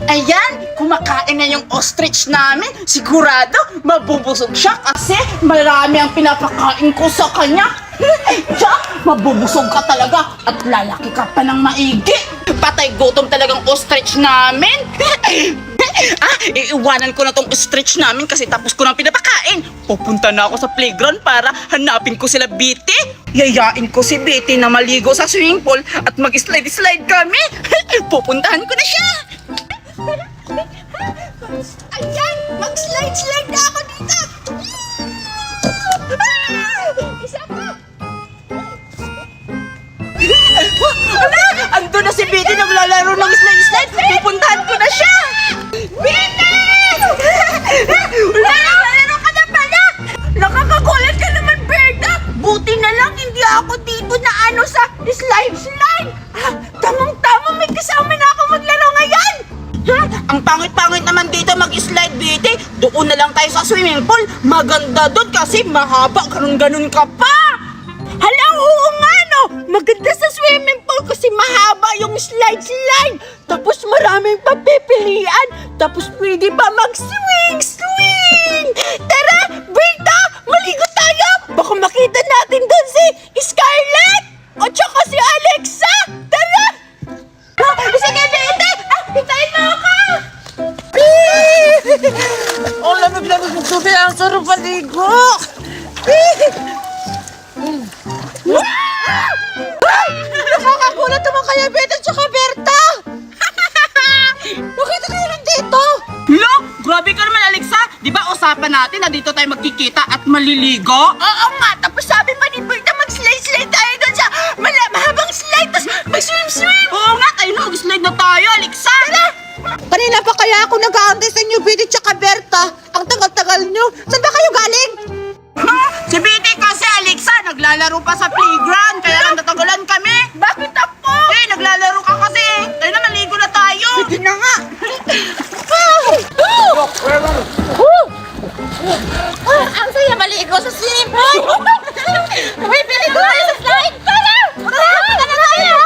Ayan, kumakain na yung ostrich namin. Sigurado, mabubusog siya kasi marami ang pinapakain ko sa kanya. Tiyak, mabubusog ka talaga at lalaki ka pa ng maigi. Patay gutom talagang ostrich namin. Iiwanan ko na tong ostrich namin kasi tapos ko nang pinapakain. Pupunta na ako sa playground para hanapin ko sila Bitty. Yayain ko si Bitty na maligo sa swimming pool at mag-slide-slide kami. Pupuntahan ko na siya. Ayan, mag-slide-slide na ako dito. Isa pa. Ando na si Bitty naglalaro ng slide-slide. Pupuntahan ko na siya. Bitty! Naglalaro ka na pala. Nakakagulat ka naman, Berta. Buti na lang hindi ako dito na sa slide-slide. Tamang-tama, may kasama na ako maglaro ngayon. Ang pangit-pangit naman dito mag-slide, Bitty. Doon na lang tayo sa swimming pool. Maganda doon kasi mahaba, ganun-ganun ka pa. Hala, oo nga no. Maganda sa swimming pool kasi mahaba yung slide-slide. Tapos maraming papipilian. Tapos pwede pa mag-swing-swing. Tara, Berta, maligo tayo. Baka makita natin doon si Scarlett o tsaka si Alexa. Tara! Sige, Bitty! Hintayin mo ako! Oh, lamig-lamig ng tubig. Ang sarap maligo. Nakakagulat naman kaya, Betty, tsaka Berta. Bakit kayo nandito? Look! Grabe ka naman, Alexa! Di ba usapan natin na dito tayo magkikita at maliligo? Oo nga! Tapos sabi pa ni Berta mag-slide-slide tayo doon sa mahabang slide tapos mag-swim-swim! Oo nga! Tayo na mag-slide na tayo, Alexa! Tara! Kanina pa kaya ako nag-aantay sa inyo, Betty, tsaka Berta. Ang tagal-tagal nyo. Saan ba kayo galing? Si Bitty kasi, Alexa, naglalaro pa sa playground kaya lang natagalan kami. Bakit ako? Naglalaro ka kasi. Tayo na, maligo na tayo. Sige na nga. Ang saya maligo sa swimming pool. Uy, maligo tayo sa slide. Tara! Tara na tayo.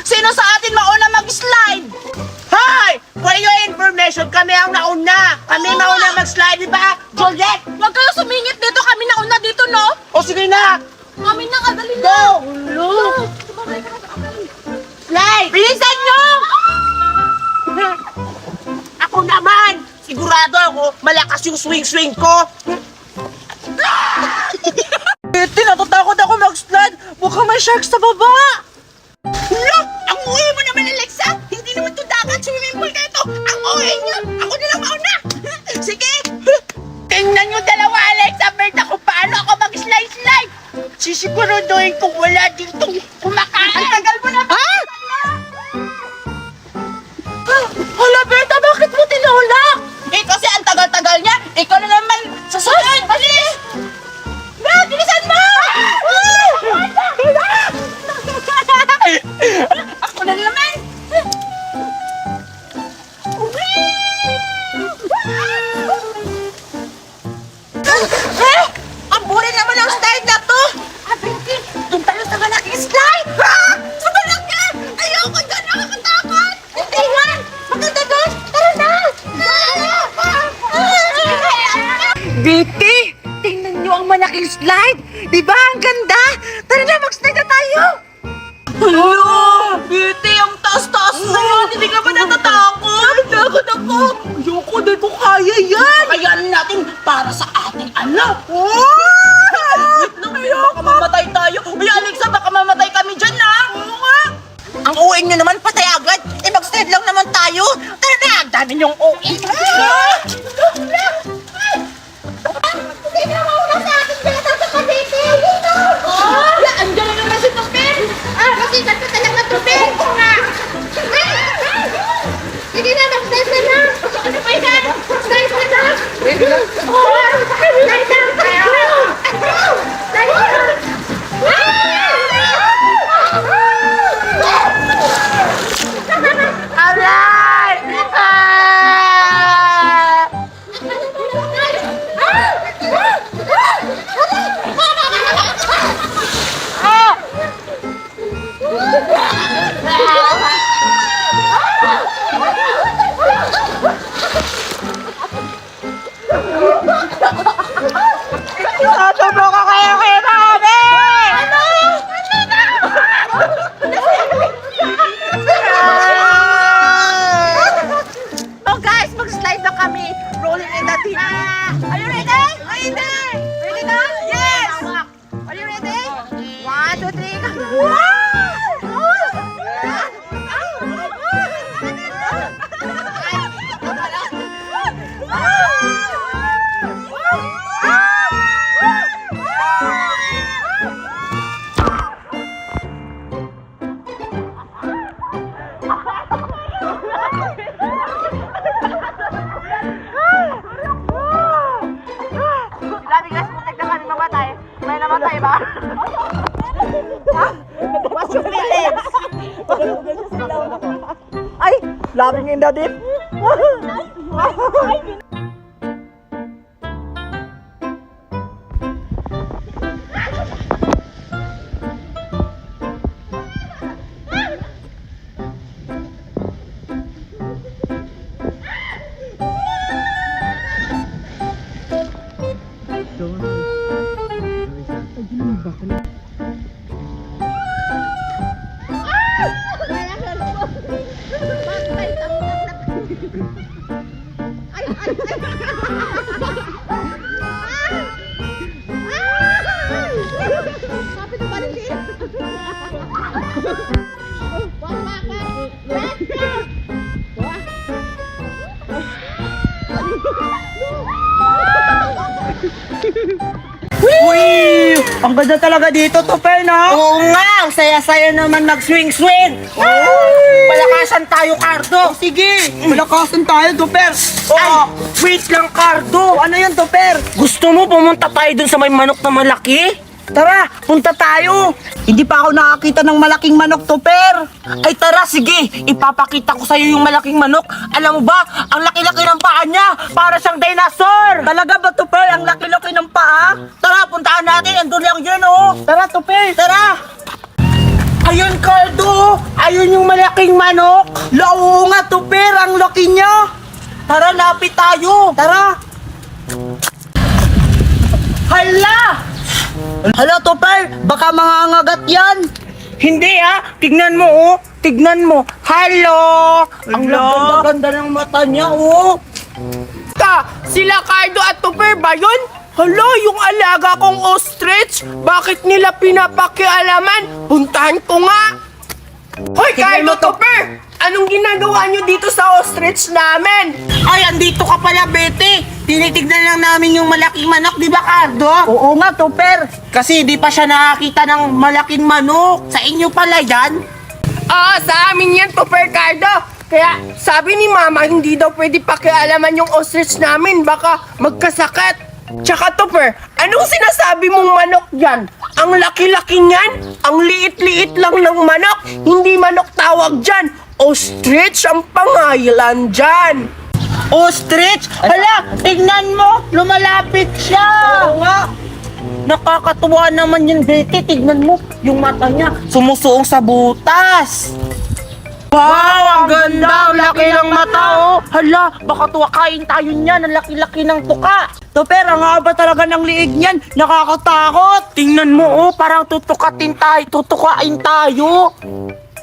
Sino sa atin mauna mag-slide? Hoy! For your information, kami ang nauna. Kami mauna mag-slide, di ba? Juliet! Huwag kayo sumingit dito. Kami nauna dito, no? O sige na! Kami na, kadali na. Go! Slide! Bilisan nyo! Ako naman! Sigurado ako, malakas yung swing-swing ko. Betty, natatakot ako mag-slide. Mukhang may shark sa baba. Look! Ang uwi mo naman, Alexa! Hindi naman ito dagat swimming pool ka ito! Ang uwi niyo! Ako na lang mauna! Sige! Tingnan nyo dalawa, Alexa, Berta, kung paano ako mag-slide-slide! Sisiguraduhin kung wala ditong kumakain! Ang tagal mo na! Ha? Hala, Berta, bakit mo tinulak? Kasi ang tagal-tagal niya! Ikaw na naman sa sunod! Bilis! Bilisan mo! Ako na naman! Ang buri naman ang slide na to! Betty, doon tayo sa malaking slide! Sa malaki! Ayoko dyan! Nakakatakot! Hindi nga! Maganda doon! Tara na! Betty! Tingnan niyo ang malaking slide! Di ba ang ganda? Tara na, mag-slide na tayo! Hello! Betty, ang taas-taas na yun! Hindi ka ba natatakot? Takot ako! Ayoko, di ko kaya yan! Kakayanin natin para sa ating anak! Wait lang, baka mamatay tayo! Uy, Alexa, baka mamatay kami dyan, ha? Oo nga! Ang uwi niyo naman, patay agad! Eh, mag-slide lang naman tayo! Tara na! Ang dami niyong uwi! Hindi na mauna sa akin! Beta sa kabete! Wala! Andiyan na naman si Tupin! Kasi nagtatalang na Tupin! Sige na! Mag-slide na na! Ano pa yan? Slide na na! Slide na! Slide na! Aray! Are you ready? Ready? Ready ka? Yes! Are you ready? 1, 2, 3, go! Grabe guys, putik na kami mamatay. May namatay ba? What's your feelings? Ay, labing in the deep. Sabi ko balik din. Uy! Ang ganda talaga dito, Tupper, no? Oo nga, ang saya-saya naman mag-swing-swing. Palakasan tayo, Cardo. Sige, malakasan tayo, Tupper. Ay, wait lang, Cardo. Ano yan, Tupper? Gusto mo pumunta tayo dun sa may manok na malaki? Tara, punta tayo. Hindi pa ako nakakita ng malaking manok, Tupper. Ay tara, sige. Ipapakita ko sa'yo yung malaking manok. Alam mo ba, ang laki-laki ng paa niya. Para siyang dinosaur. Talaga ba, Tupper? Ang laki-laki ng paa? Tara, puntaan natin. Andun lang yun, oh. Tara, Tupper. Tara. Ayun, Cardo. Ayun yung malaking manok. Oo nga, Tupper. Ang laki niya. Tara, lapit tayo. Tara. Hala! Hala, Tupper. Baka mangangagat yan. Hindi tignan mo oh. Tignan mo. Hello! Ang Hala. ganda ng mata niya oh. Sila Cardo at Tupper ba yun? Hala, yung alaga kong ostrich. Bakit nila pinapakialaman? Puntahan ko nga. Hoy, Cardo, Tupper! Anong ginagawa nyo dito sa ostrich namin? Ay, andito ka pala, Betty. Tinitignan lang namin yung malaking manok, di ba, Cardo? Oo nga, Tupper. Kasi di pa siya nakakita ng malaking manok. Sa inyo pala yan? Sa amin yan, Tupper, Cardo. Kaya sabi ni Mama, hindi daw pwede pakialaman yung ostrich namin. Baka magkasakit. Tsaka, Tupper, anong sinasabi mong manok dyan? Ang laki-laki niyan? Ang liit-liit lang ng manok? Hindi manok tawag dyan. Ostrich ang pangalan dyan. Ostrich? Hala, tignan mo, lumalapit siya. Oo nga. Nakakatuwa naman yun, Betty. Tignan mo, yung mata niya sumusuong sa butas. Wow, ang ganda! Ang laki ng mata, oh! Hala, baka tuwakain tayo niyan. Ang laki-laki ng tuka. Tupper, ang haba talaga ng liig niyan. Nakakatakot. Tingnan mo, oh, parang tutukain tayo.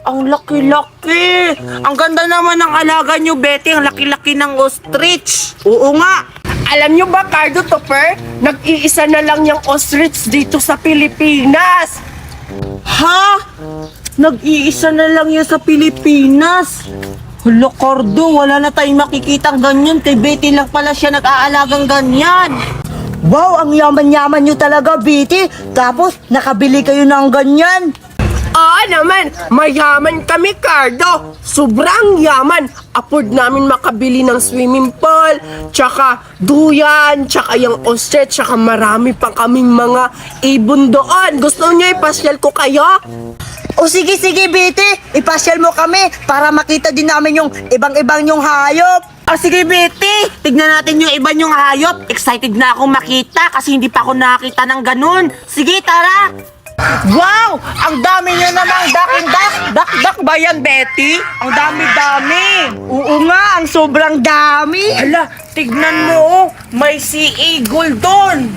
Ang laki-laki. Ang ganda naman ng alaga nyo, Betty. Ang laki-laki ng ostrich. Oo nga. Alam nyo ba, Cardo, Tupper? Nag-iisa na lang yung ostrich dito sa Pilipinas. Ha? Nag-iisa na lang yan sa Pilipinas. Hala, Cardo, wala na tayong makikitang ganyan. Kay Betty lang pala siya nag-aalagang ganyan. Wow, ang yaman-yaman nyo talaga, Betty. Tapos, nakabili kayo ng ganyan. Oo naman, mayaman kami, Cardo. Sobrang yaman. Afford namin makabili ng swimming pool, tsaka duyan, tsaka yung ostrich, tsaka marami pang kaming mga ibon doon. Gusto niyo ipasyal ko kayo? O sige, Betty. Ipasyal mo kami para makita din namin yung ibang-ibang yung hayop. Sige, Betty. Tignan natin yung iba yung hayop. Excited na akong makita kasi hindi pa ako nakakita ng ganun. Sige, tara. Wow! Ang dami niyo namang duck. Duck ba yan, Betty? Ang dami-dami. Oo nga, ang sobrang dami. Hala, tignan mo oh. May sea eagle doon.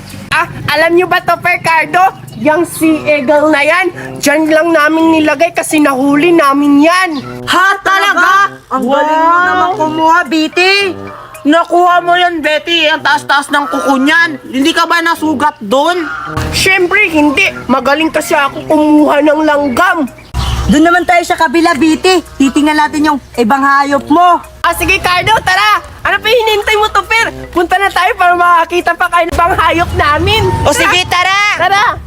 Alam niyo ba to, Cardo? Yung sea eagle na yan, dyan lang namin nilagay kasi nahuli namin yan. Ha? Talaga? Ang galing mo naman kumuha, Betty. Nakuha mo yan, Betty. Ang taas-taas ng kuko niyan. Hindi ka ba nasugat doon? Siyempre, hindi. Magaling kasi ako kumuha ng langgam. Doon naman tayo sa kabila, BT. Titingnan natin yung ibang hayop mo. Sige, Cardo, tara. Ano pa hinintay mo, Tupir? Punta na tayo para makakita pa kayo ng ibang hayop namin. O sige, tara! Tara!